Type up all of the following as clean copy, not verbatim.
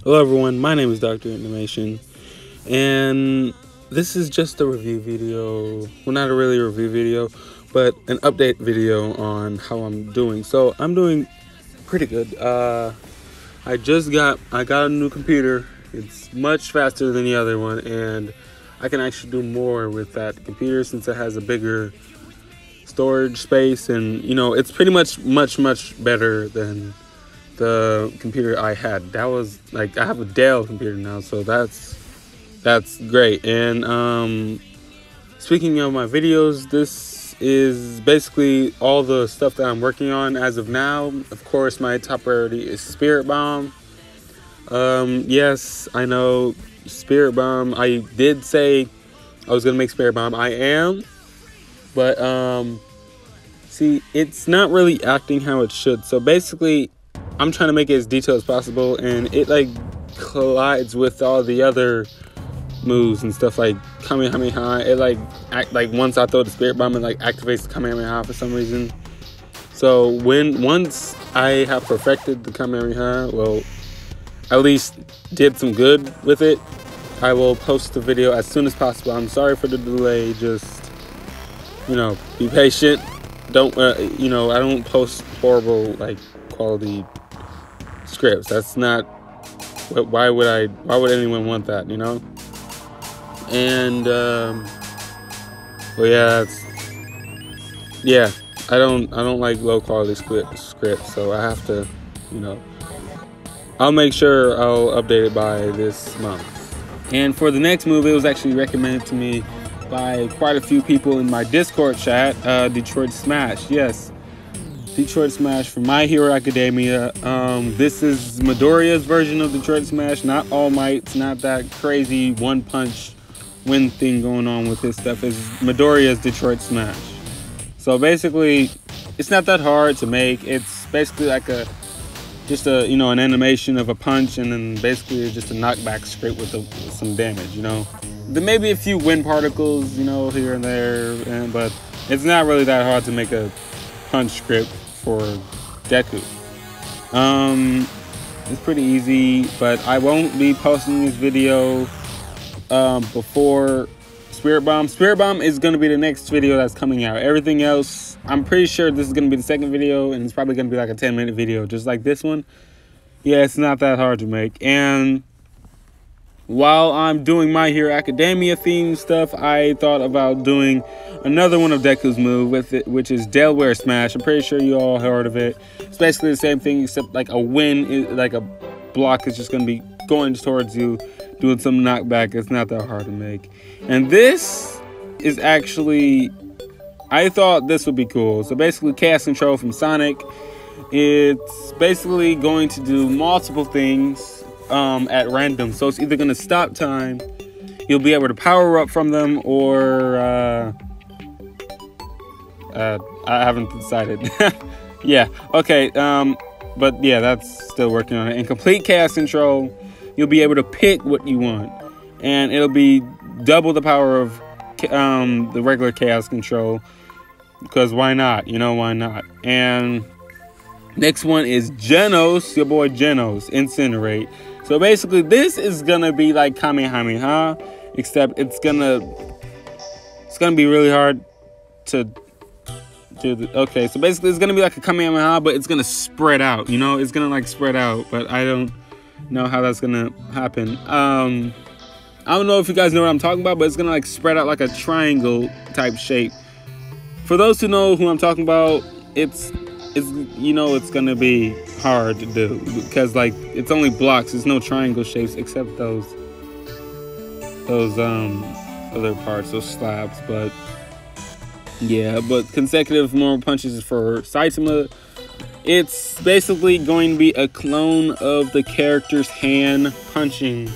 Hello everyone, my name is Dr. Animation, and this is just a review video. Well, not a really review video, but an update video on how I'm doing. So I'm doing pretty good. I got a new computer. It's much faster than the other one, and I can actually do more with that computer since it has a bigger storage space, and you know, it's pretty much much better than the computer I had. That was like, I have a Dell computer now, so that's great. And speaking of my videos, this is basically all the stuff that I'm working on as of now. Of course, my top priority is Spirit Bomb. Yes, I know, Spirit Bomb. I did say I was gonna make Spirit Bomb. I am, but see, it's not really acting how it should. So basically, I'm trying to make it as detailed as possible, and it like collides with all the other moves and stuff like Kamehameha. It like once I throw the Spirit Bomb, it like activates the Kamehameha for some reason. So once I have perfected the Kamehameha, well, at least did some good with it, I will post the video as soon as possible. I'm sorry for the delay. Just, you know, be patient. Don't you know, I don't post horrible like quality scripts. That's not, why would anyone want that, you know? And well, yeah, I don't like low quality scripts, so I have to, you know, I'll make sure I'll update it by this month. And for the next move, it was actually recommended to me by quite a few people in my Discord chat. Detroit Smash, yes, Detroit Smash from My Hero Academia. This is Midoriya's version of Detroit Smash, not All Might's, not that crazy one punch win thing going on with this stuff. Is Midoriya's Detroit Smash. So basically, it's not that hard to make. It's basically like just a, you know, an animation of a punch, and then basically just a knockback script with some damage, you know. There may be a few wind particles, you know, here and there, but it's not really that hard to make a punch script for Deku. It's pretty easy, but I won't be posting this video before Spirit Bomb. Spirit Bomb is going to be the next video that's coming out. Everything else, I'm pretty sure this is going to be the second video, and it's probably going to be like a 10-minute video, just like this one. Yeah, it's not that hard to make. And while I'm doing My Hero Academia themed stuff, I thought about doing another one of Deku's move with it, which is Delaware Smash. I'm pretty sure you all heard of it. It's basically the same thing, except like a win, like a block is just going to be going towards you, doing some knockback. It's not that hard to make. And this is actually, I thought this would be cool. So basically, Chaos Control from Sonic. It's basically going to do multiple things at random. So it's either going to stop time, you'll be able to power up from them, or I haven't decided. Yeah, okay, but yeah, that's still working on it. And complete Chaos Control, you'll be able to pick what you want, and it'll be double the power of the regular Chaos Control, because why not, you know, why not? And next one is Genos, your boy Genos, Incinerate. So basically, this is gonna be like Kamehameha, except it's gonna be really hard to do. Okay, so basically, it's gonna be like a Kamehameha, but it's gonna spread out. You know, it's gonna like spread out, but I don't know how that's gonna happen. I don't know if you guys know what I'm talking about, but it's gonna like spread out like a triangle type shape. For those who know who I'm talking about, it's you know, it's gonna be hard to do, because like it's only blocks. There's no triangle shapes except those other parts, those slabs. But yeah, but consecutive normal punches is for Saitama. It's basically going to be a clone of the character's hand punching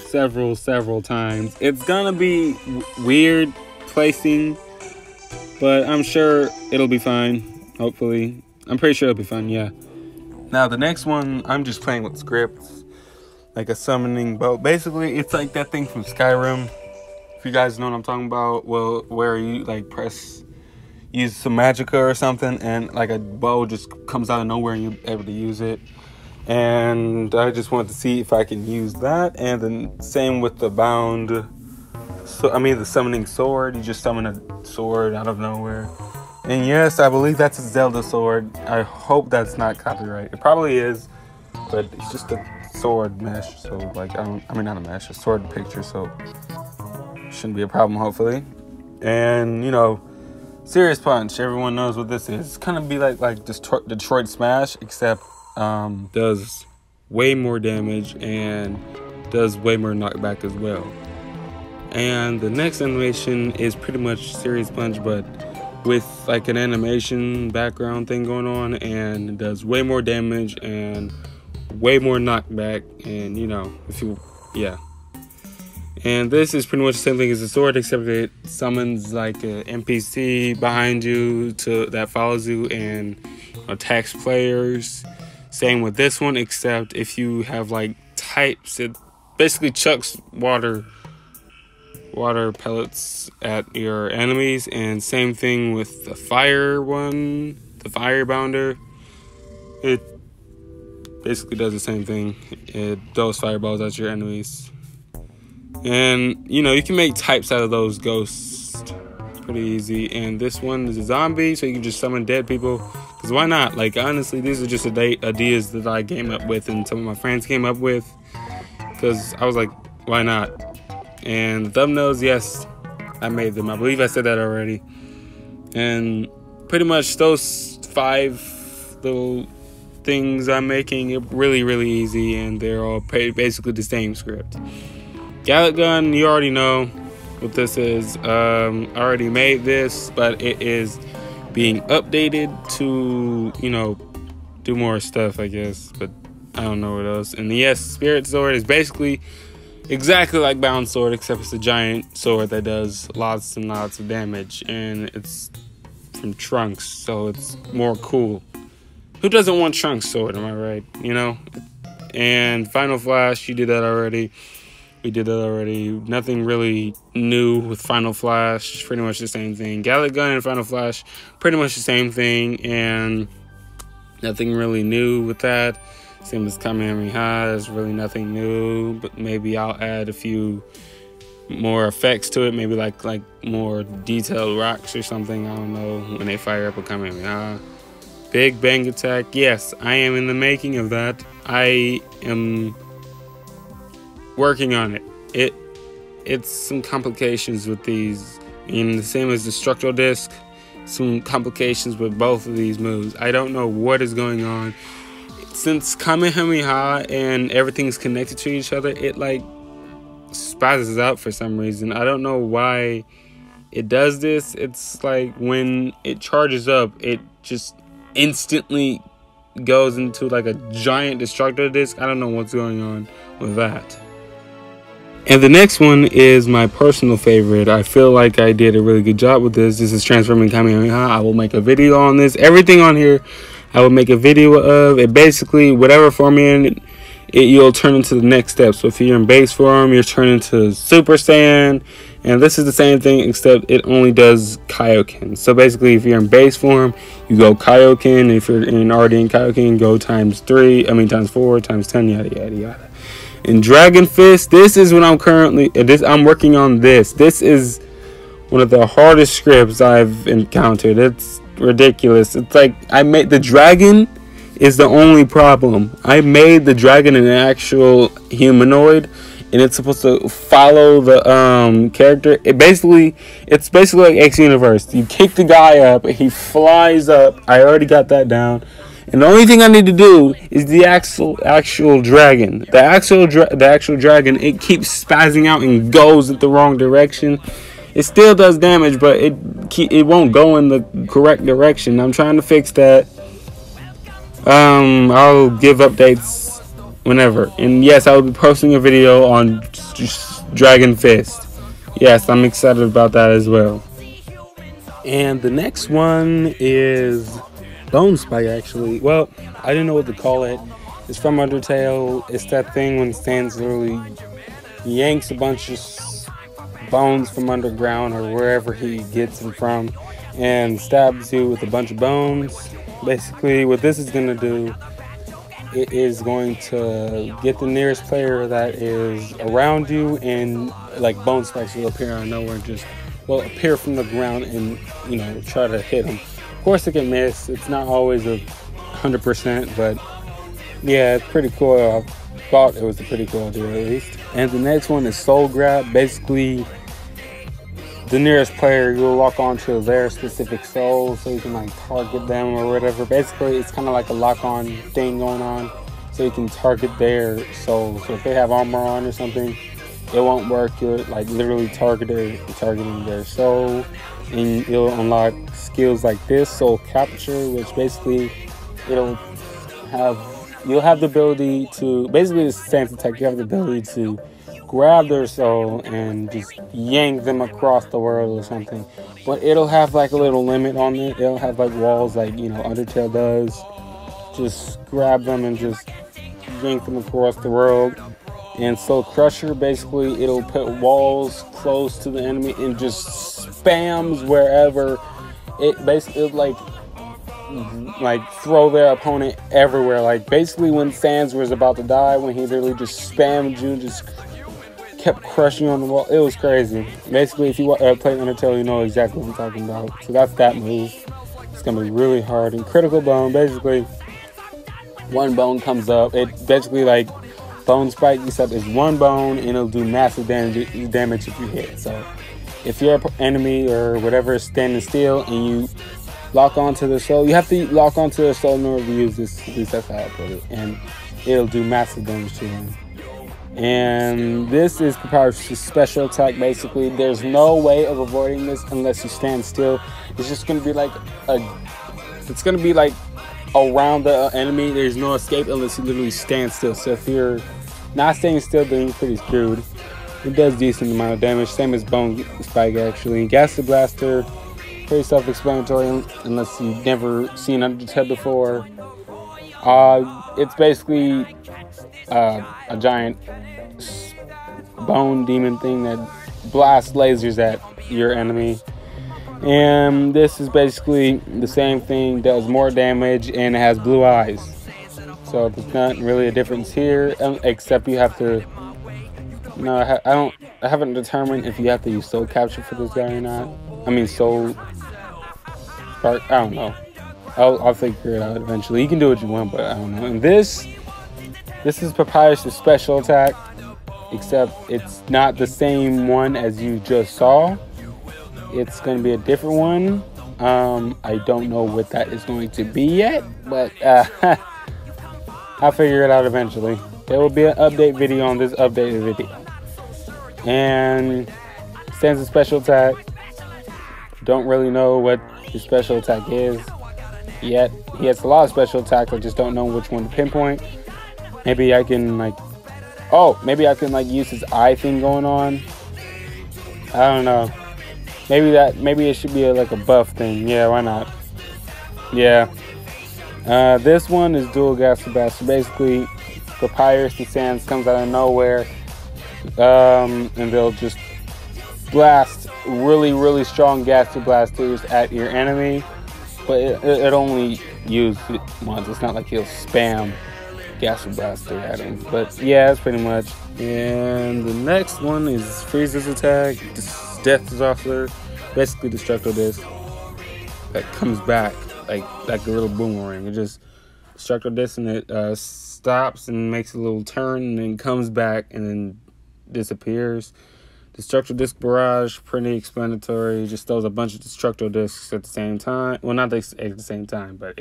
several times. It's gonna be weird placing, but I'm sure it'll be fine. Hopefully, I'm pretty sure it'll be fun, yeah. Now the next one, I'm just playing with scripts, like a summoning boat. Basically, it's like that thing from Skyrim. If you guys know what I'm talking about, well, where you like press use some magicka or something, and like a bow just comes out of nowhere and you're able to use it. And I just wanted to see if I can use that. And then same with the bound, the summoning sword. You just summon a sword out of nowhere. And yes, I believe that's a Zelda sword. I hope that's not copyright. It probably is, but it's just a sword mesh. So like, not a mesh, a sword picture. So shouldn't be a problem, hopefully. And Serious Punch. Everyone knows what this is. It's kind of be like Detroit Smash, except does way more damage and does way more knockback as well. And the next animation is pretty much Serious Punch, but with like an animation background thing going on, and it does way more damage and way more knockback. And and this is pretty much the same thing as the sword, except it summons like an NPC behind you that follows you and attacks players. Same with this one, except if you have like types, it basically chucks water pellets at your enemies. And same thing with the fire one, the fire bounder. It basically does the same thing. It throws fireballs at your enemies. And you can make types out of those ghosts pretty easy. And this one is a zombie, so you can just summon dead people, because why not? Like, honestly, these are just ideas that I came up with and some of my friends came up with, because I was like, why not? And the thumbnails, yes, I made them. I believe I said that already. And pretty much those 5 little things I'm making are really, really easy, and they're all basically the same script. Gallet Gun, you already know what this is. I already made this, but it is being updated to, do more stuff, I guess. But I don't know what else. And yes, Spirit Sword is basically exactly like Bound Sword, except it's a giant sword that does lots and lots of damage. And it's from Trunks, so it's more cool. Who doesn't want Trunks sword, am I right? And Final Flash, you did that already. We did that already. Nothing really new with Final Flash. Pretty much the same thing. Gallet Gun and Final Flash, pretty much the same thing. And nothing really new with that. Same as Kamehameha. There's really nothing new. But maybe I'll add a few more effects to it. Maybe like more detailed rocks or something. I don't know. When they fire up a Kamehameha. Big Bang Attack. Yes, I am in the making of that. I am working on it. It's some complications with these, and the same as the structural disc, some complications with both of these moves. I don't know what is going on. Since Kamehameha and everything's connected to each other, it like spazzes out for some reason. I don't know why it does this. It's like when it charges up, it just instantly goes into like a giant destructor disc. I don't know what's going on with that. And the next one is my personal favorite. I feel like I did a really good job with this. This is Transforming Kamehameha. I will make a video on this. Everything on here, I will make a video of. It basically, whatever form you're in, you'll turn into the next step. So if you're in base form, you're turning into Super Saiyan. And this is the same thing, except it only does Kaioken. So basically, if you're in base form, you go Kaioken. If you're already in Kaioken, go times 4, times 10, yada, yada, yada. In Dragon Fist, this is what I'm working on this. This is one of the hardest scripts I've encountered. It's ridiculous. It's like the dragon is the only problem. I made the dragon an actual humanoid, and it's supposed to follow the character. It's basically like X Universe. You kick the guy up, he flies up. I already got that down. And the only thing I need to do is the actual dragon. The actual dragon, it keeps spazzing out and goes in the wrong direction. It still does damage, but it won't go in the correct direction. I'm trying to fix that. I'll give updates whenever. And yes, I will be posting a video on Dragon Fist. Yes, I'm excited about that as well. And the next one is Bone Spike, actually. Well, I didn't know what to call it. It's from Undertale. It's that thing when Sans literally yanks a bunch of bones from underground or wherever he gets them from, and stabs you with a bunch of bones. Basically, what this is going to do, it is going to get the nearest player that is around you, and like bone spikes will appear out of nowhere, will appear from the ground and, you know, try to hit them. Of course, it can miss. It's not always 100%, but yeah, it's pretty cool. I thought it was a pretty cool idea at least. And the next one is soul grab. Basically, the nearest player, you'll lock onto their specific soul so you can like target them or whatever. Basically, it's kind of like a lock-on thing going on, so you can target their soul. So if they have armor on or something, it won't work. You're like literally targeting their soul, and you'll unlock skills like this, soul capture, which basically you'll have the ability to, basically the stance attack, you have the ability to grab their soul and just yank them across the world or something. But it'll have like a little limit on it. It'll have like walls like, you know, Undertale does. Just grab them and just yank them across the world. And Soul Crusher, basically it'll put walls close to the enemy and just spams wherever. It basically like throw their opponent everywhere. Like basically when Sans was about to die, when he literally just spammed you, just kept crushing you on the wall. It was crazy. Basically, if you play Undertale, you know exactly what I'm talking about. So that's that move. It's gonna be really hard. And critical bone, basically, one bone comes up. It basically like bone spike, except it's one bone and it'll do massive damage if you hit. So if your enemy or whatever is standing still and you lock onto their soul, you have to lock onto their soul in order to use this. At least that's how I put it. And it'll do massive damage to them. And this is Papyrus' special attack. Basically, there's no way of avoiding this unless you stand still. It's just gonna be like around the enemy. There's no escape unless you literally stand still. So if you're not staying still, then you're pretty screwed. It does decent amount of damage, same as Bone Spike actually. Gas Blaster, pretty self-explanatory unless you've never seen Undertale before. It's basically a giant bone demon thing that blasts lasers at your enemy, and this is basically the same thing, does more damage, and it has blue eyes. So there's not really a difference here, except you have to, I haven't determined if you have to use soul capture for this guy or not. I mean soul spark, I don't know. I'll figure it out eventually. You can do what you want, but I don't know. And this is Papyrus' special attack, except it's not the same one as you just saw. It's going to be a different one. I don't know what that is going to be yet, but I'll figure it out eventually. There will be an update video on this updated video. And stands a special attack. Don't really know what his special attack is yet. He has a lot of special attacks. I just don't know which one to pinpoint. Maybe I can use his eye thing going on. I don't know. Maybe it should be like a buff thing. Yeah, why not? Yeah. This one is dual gas blast. Basically, Papyrus the Sans comes out of nowhere, and they'll just blast really, really strong gas blasters at your enemy. But it only used it once. It's not like he'll spam gas blaster at him. But yeah, that's pretty much. And the next one is Frieza's attack, Death Disruptor, basically Destructo Disc that comes back like a little boomerang. It just Destructo Disc, and it stops and makes a little turn and then comes back and then disappears. Destructo Disc Barrage, pretty explanatory. It just throws a bunch of Destructo Discs at the same time. Well, not at the same time, but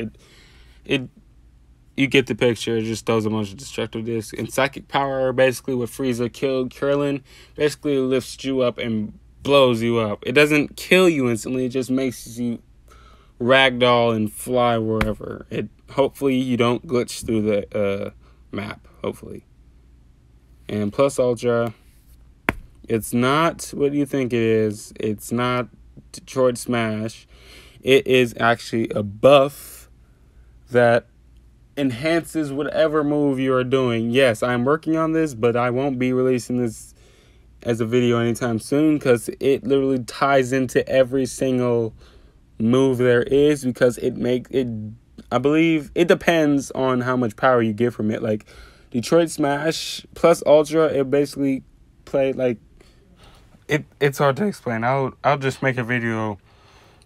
you get the picture. It just throws a bunch of Destructo Discs. And Psychic Power, basically what Frieza killed Krillin, basically lifts you up and blows you up. It doesn't kill you instantly. It just makes you ragdoll and fly wherever. Hopefully you don't glitch through the map. Hopefully. And Plus Ultra. It's not what you think it is. It's not Detroit Smash. It is actually a buff that enhances whatever move you are doing. Yes, I'm working on this, but I won't be releasing this as a video anytime soon because it literally ties into every single move there is, because I believe it depends on how much power you get from it. Like Detroit Smash plus Ultra, it basically played like it's hard to explain. I'll just make a video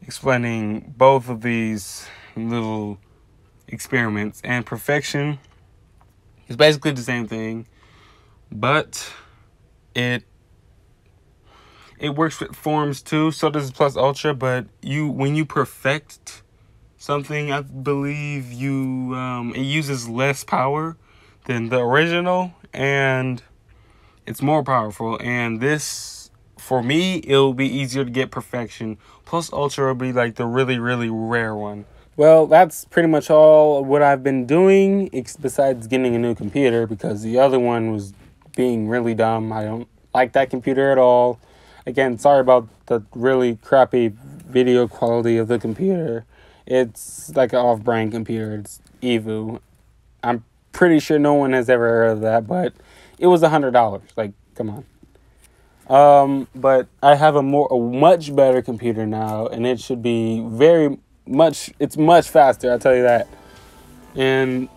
explaining both of these little experiments. And Perfection is basically the same thing, but it works with forms too. So does plus Ultra, but when you perfect something, I believe it uses less power than the original, and it's more powerful. And this, for me, it'll be easier to get Perfection. Plus Ultra will be like the really, really rare one. Well, that's pretty much all what I've been doing, besides getting a new computer, because the other one was being really dumb. I don't like that computer at all. Again, sorry about the really crappy video quality of the computer. It's like an off-brand computer. It's EVU. I'm pretty sure no one has ever heard of that, but it was $100. Like, come on. But I have a much better computer now, and it should be it's much faster, I'll tell you that. And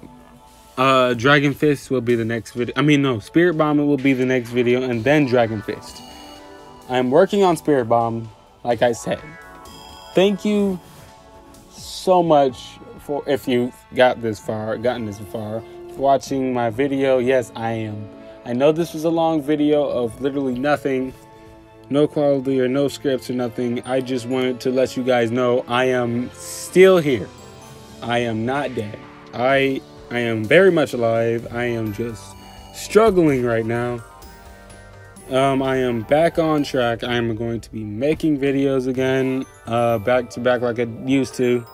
Dragon Fist will be the next video. I mean, no, Spirit Bomb will be the next video, and then Dragon Fist. I'm working on Spirit Bomb, like I said. Thank you so much for, if you gotten this far, for watching my video. Yes, I am. I know this was a long video of literally nothing, no quality or no scripts or nothing. I just wanted to let you guys know I am still here. I am not dead. I am very much alive. I am just struggling right now. I am back on track. I am going to be making videos again, back to back like I used to,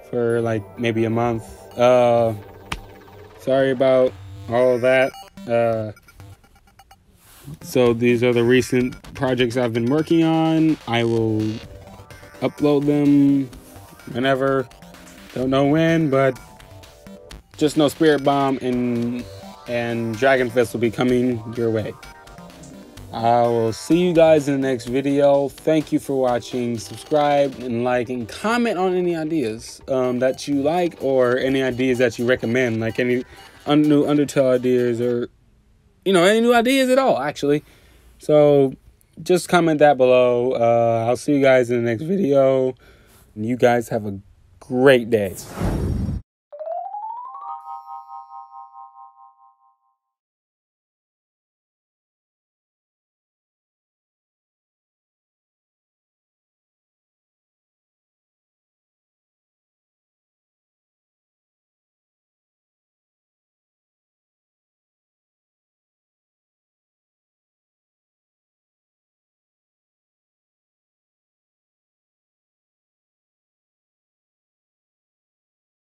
for like maybe a month. Sorry about all of that. So these are the recent projects I've been working on. I will upload them whenever. Don't know when, but just know Spirit Bomb and Dragon Fist will be coming your way. I will see you guys in the next video. Thank you for watching. Subscribe and like and comment on any ideas that you like, or any ideas that you recommend, like any new Undertale ideas, or any new ideas at all, actually. So just comment that below. I'll see you guys in the next video. And you guys have a great day.